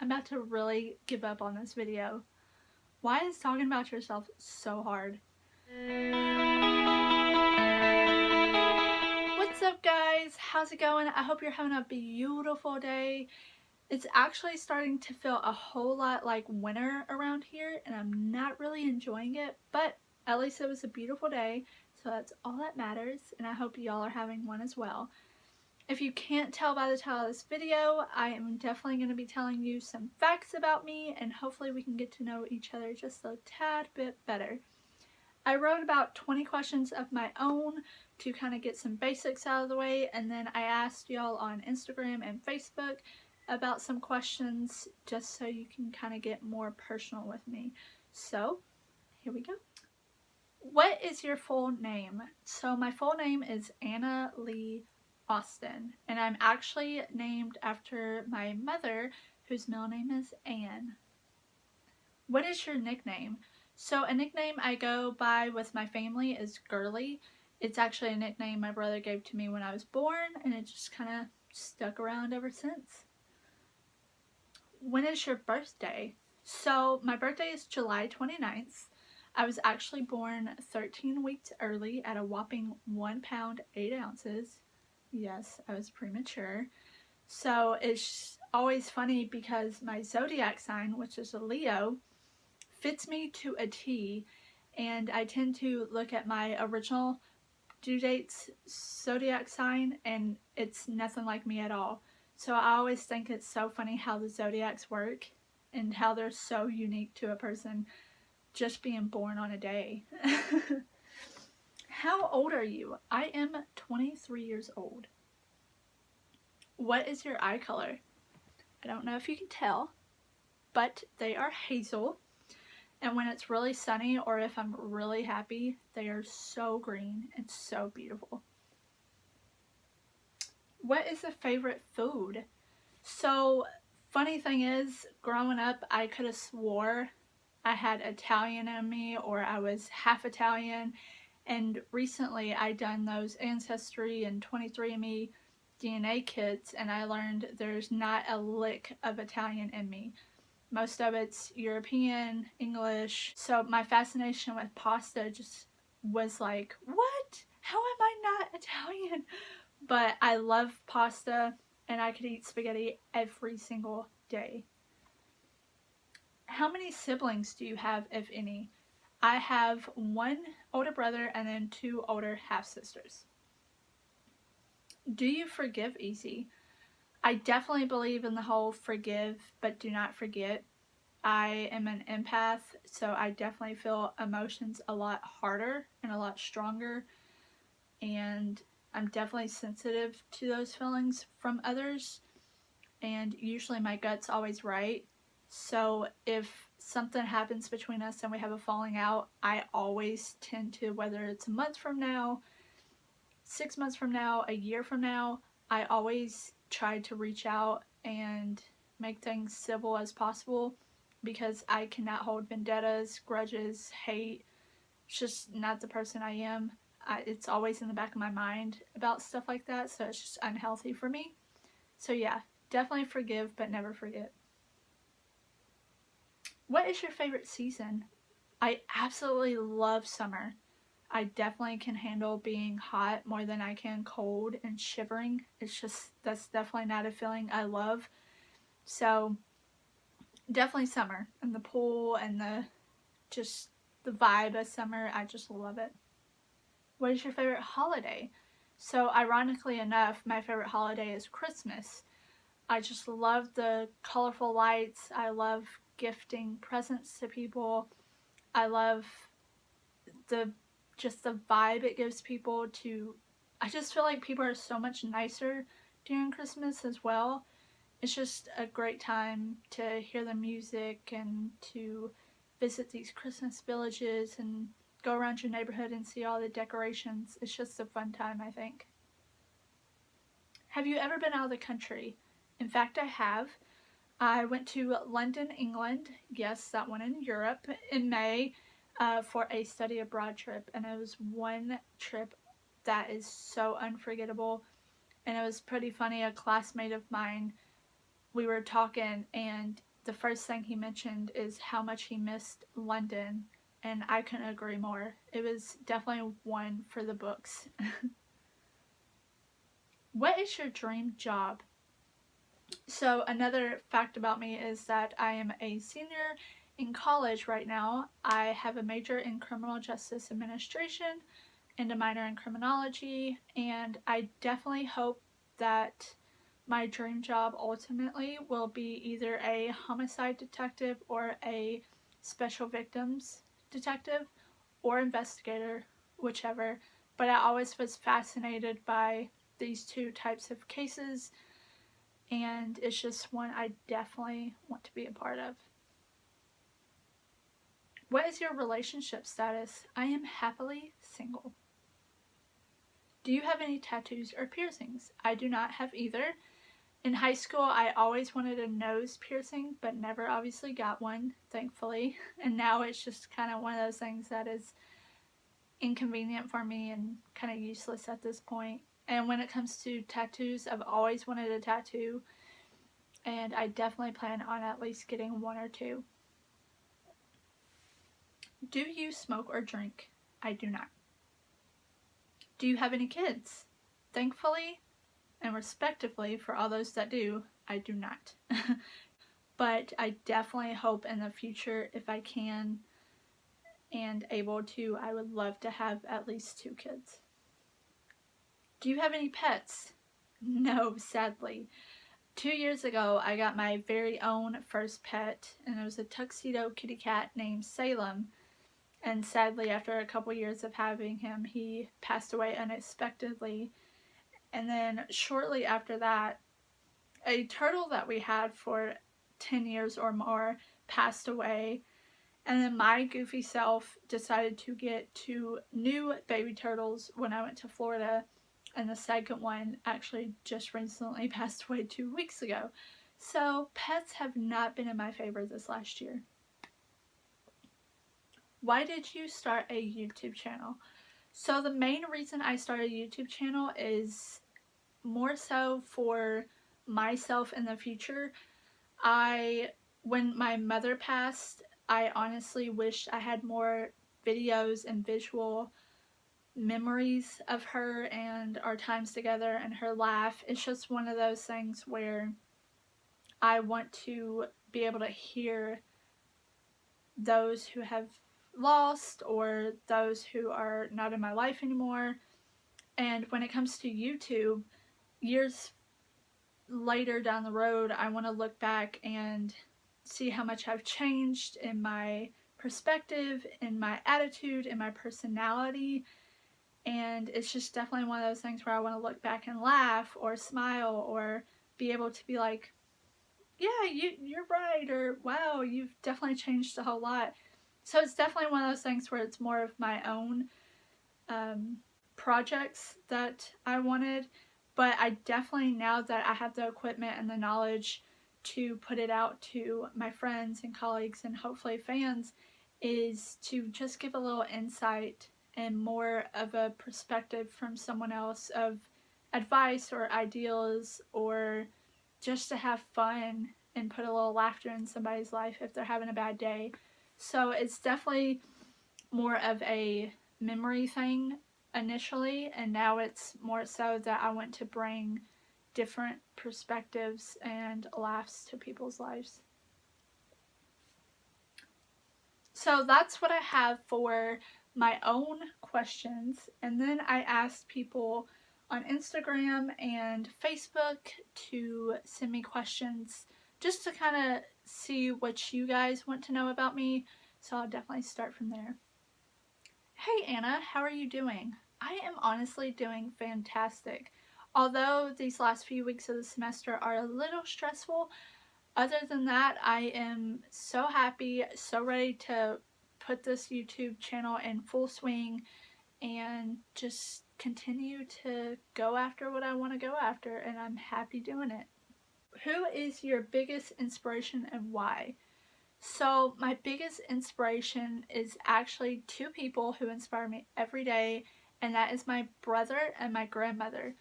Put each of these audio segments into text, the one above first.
I'm about to really give up on this video. Why is talking about yourself so hard? What's up, guys? How's it going? I hope you're having a beautiful day. It's actually starting to feel a whole lot like winter around here, and I'm not really enjoying it, but at least it was a beautiful day, so that's all that matters, and I hope y'all are having one as well. If you can't tell by the title of this video, I am definitely going to be telling you some facts about me, and hopefully we can get to know each other just a tad bit better. I wrote about 20 questions of my own to kind of get some basics out of the way, and then I asked y'all on Instagram and Facebook about some questions just so you can kind of get more personal with me. So, here we go. What is your full name? So my full name is Anna Lee Austin, and I'm actually named after my mother, whose middle name is Anne. What is your nickname? So a nickname I go by with my family is Girly. It's actually a nickname my brother gave to me when I was born, and it just kind of stuck around ever since. When is your birthday? So my birthday is July 29th. I was actually born 13 weeks early at a whopping 1 pound 8 ounces. Yes, I was premature. So it's always funny because my zodiac sign, which is a Leo, fits me to a T, and I tend to look at my original due date's zodiac sign, and it's nothing like me at all. So I always think it's so funny how the zodiacs work and how they're so unique to a person just being born on a day. How old are you? I am 23 years old. What is your eye color? I don't know if you can tell, but they are hazel. And when it's really sunny or if I'm really happy, they are so green and so beautiful. What is a favorite food? So, funny thing is, growing up, I could have swore I had Italian in me or I was half Italian. And recently I done those Ancestry and 23andMe DNA kits, and I learned there's not a lick of Italian in me. Most of it's European, English. So my fascination with pasta just was like, what? How am I not Italian? But I love pasta, and I could eat spaghetti every single day. How many siblings do you have, if any? I have one older brother and then 2 older half-sisters. Do you forgive easy? I definitely believe in the whole forgive but do not forget. I am an empath, so I definitely feel emotions a lot harder and a lot stronger, and I'm definitely sensitive to those feelings from others, and usually my gut's always right. So if something happens between us and we have a falling out, I always tend to, whether it's a month from now, 6 months from now, a year from now, I always try to reach out and make things civil as possible, because I cannot hold vendettas, grudges, hate. It's just not the person I am. It's always in the back of my mind about stuff like that, so it's just unhealthy for me. So yeah, definitely forgive but never forget. What is your favorite season? I absolutely love summer. I definitely can handle being hot more than I can cold and shivering. It's just, that's definitely not a feeling I love. So definitely summer, and the pool and the vibe of summer. I just love it. What is your favorite holiday? So ironically enough, my favorite holiday is Christmas. I just love the colorful lights. I love gifting presents to people. I love the vibe it gives people to, I just feel like people are so much nicer during Christmas as well. It's just a great time to hear the music and to visit these Christmas villages and go around your neighborhood and see all the decorations. It's just a fun time, I think. Have you ever been out of the country? In fact, I have. I went to London, England, yes, that one in Europe, in May for a study abroad trip, and it was one trip that is so unforgettable, and it was pretty funny. A classmate of mine, we were talking, and the first thing he mentioned is how much he missed London, and I couldn't agree more. It was definitely one for the books. What is your dream job? So another fact about me is that I am a senior in college right now. I have a major in criminal justice administration and a minor in criminology, and I definitely hope that my dream job ultimately will be either a homicide detective or a special victims detective or investigator, whichever. But I always was fascinated by these two types of cases, and it's just one I definitely want to be a part of. What is your relationship status? I am happily single. Do you have any tattoos or piercings? I do not have either. In high school, I always wanted a nose piercing, but never obviously got one, thankfully. And now it's just kind of one of those things that is inconvenient for me and kind of useless at this point. And when it comes to tattoos, I've always wanted a tattoo, and I definitely plan on at least getting one or two. Do you smoke or drink? I do not. Do you have any kids? Thankfully and respectively, for all those that do, I do not. But I definitely hope in the future, if I can and able to, I would love to have at least 2 kids. Do you have any pets? No, sadly. 2 years ago, I got my very own first pet, and it was a tuxedo kitty cat named Salem. And sadly, after a couple years of having him, he passed away unexpectedly. And then shortly after that, a turtle that we had for 10 years or more passed away. And then my goofy self decided to get 2 new baby turtles when I went to Florida. And the second one actually just recently passed away 2 weeks ago. So pets have not been in my favor this last year. Why did you start a YouTube channel? So the main reason I started a YouTube channel is more so for myself in the future. When my mother passed, I honestly wished I had more videos and visual memories of her and our times together and her laugh. It's just one of those things where I want to be able to hear those who have lost or those who are not in my life anymore. And when it comes to YouTube, years later down the road, I want to look back and see how much I've changed in my perspective, in my attitude, in my personality. And it's just definitely one of those things where I want to look back and laugh or smile or be able to be like, yeah, you're right, or wow, you've definitely changed a whole lot. So it's definitely one of those things where it's more of my own projects that I wanted, but I definitely, now that I have the equipment and the knowledge to put it out to my friends and colleagues and hopefully fans, is to just give a little insight and more of a perspective from someone else of advice or ideals, or just to have fun and put a little laughter in somebody's life if they're having a bad day. So it's definitely more of a memory thing initially, and now it's more so that I want to bring different perspectives and laughs to people's lives. So that's what I have for my own questions, and then I asked people on Instagram and Facebook to send me questions just to kind of see what you guys want to know about me, so I'll definitely start from there. Hey Anna, how are you doing? I am honestly doing fantastic. Although these last few weeks of the semester are a little stressful, other than that, I am so happy, so ready to put this YouTube channel in full swing and just continue to go after what I want to go after, and I'm happy doing it. Who is your biggest inspiration and why? So my biggest inspiration is actually 2 people who inspire me every day, and that is my brother and my grandmother.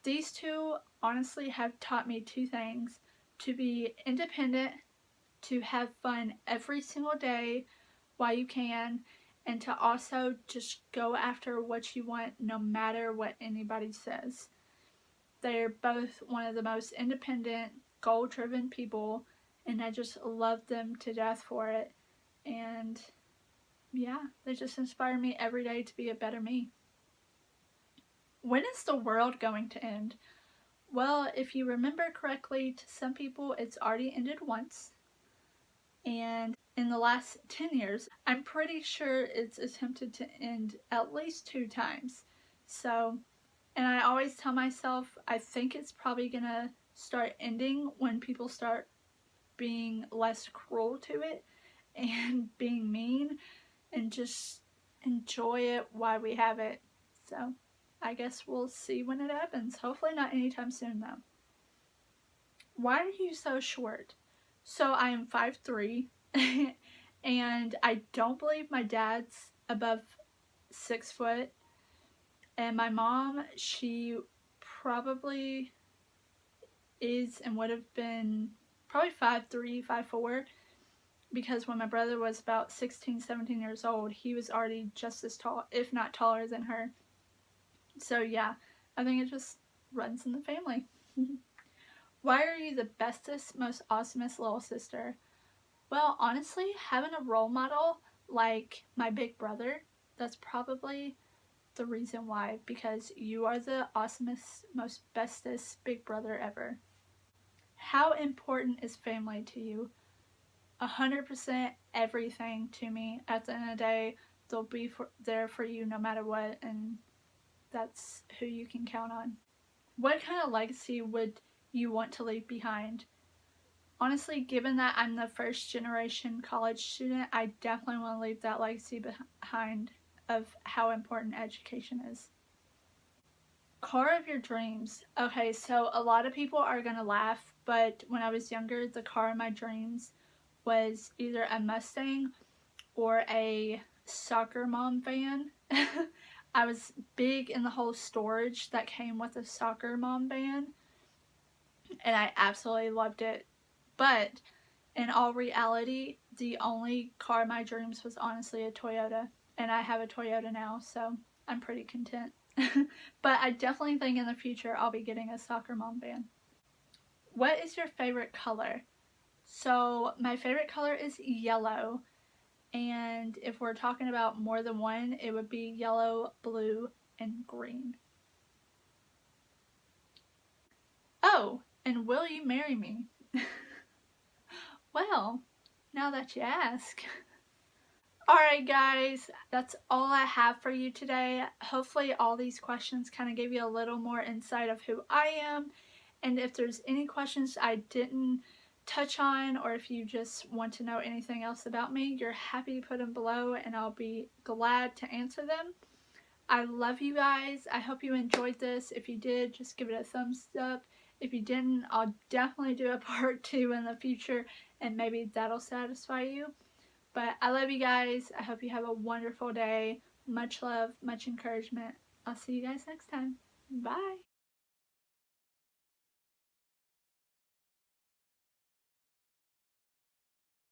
These 2 honestly have taught me 2 things: to be independent, to have fun every single day while you can, and to also just go after what you want no matter what anybody says. They're both one of the most independent, goal-driven people, and I just love them to death for it. And yeah, they just inspire me every day to be a better me. When is the world going to end? Well, if you remember correctly, to some people it's already ended once. And in the last 10 years, I'm pretty sure it's attempted to end at least 2 times. So, and I always tell myself, I think it's probably gonna start ending when people start being less cruel to it and being mean, and just enjoy it while we have it. So I guess we'll see when it happens. Hopefully not anytime soon though. Why are you so short? So I am 5'3", and I don't believe my dad's above 6 foot. And my mom, she probably is and would have been probably 5'3", 5'4", because when my brother was about 16, 17 years old, he was already just as tall, if not taller than her. So yeah, I think it just runs in the family. Why are you the bestest, most awesomest little sister? Well, honestly, having a role model like my big brother, that's probably the reason why, because you are the awesomest, most bestest big brother ever. How important is family to you? 100% everything to me. At the end of the day, they'll be there for you no matter what, and that's who you can count on. What kind of legacy would you want to leave behind? Honestly, given that I'm the first generation college student, I definitely want to leave that legacy behind of how important education is. Car of your dreams. Okay, so a lot of people are going to laugh, but when I was younger, the car of my dreams was either a Mustang or a soccer mom van. I was big in the whole storage that came with a soccer mom van, and I absolutely loved it. But in all reality, the only car of my dreams was honestly a Toyota, and I have a Toyota now, so I'm pretty content. But I definitely think in the future I'll be getting a soccer mom van. What is your favorite color? So my favorite color is yellow, and if we're talking about more than one, it would be yellow, blue, and green. Oh, and will you marry me? Well, now that you ask. Alright guys, that's all I have for you today. Hopefully all these questions kind of gave you a little more insight of who I am. And if there's any questions I didn't touch on, or if you just want to know anything else about me, you're happy to put them below and I'll be glad to answer them. I love you guys. I hope you enjoyed this. If you did, just give it a thumbs up. If you didn't, I'll definitely do a part 2 in the future, and maybe that'll satisfy you. But I love you guys. I hope you have a wonderful day. Much love, much encouragement. I'll see you guys next time. Bye.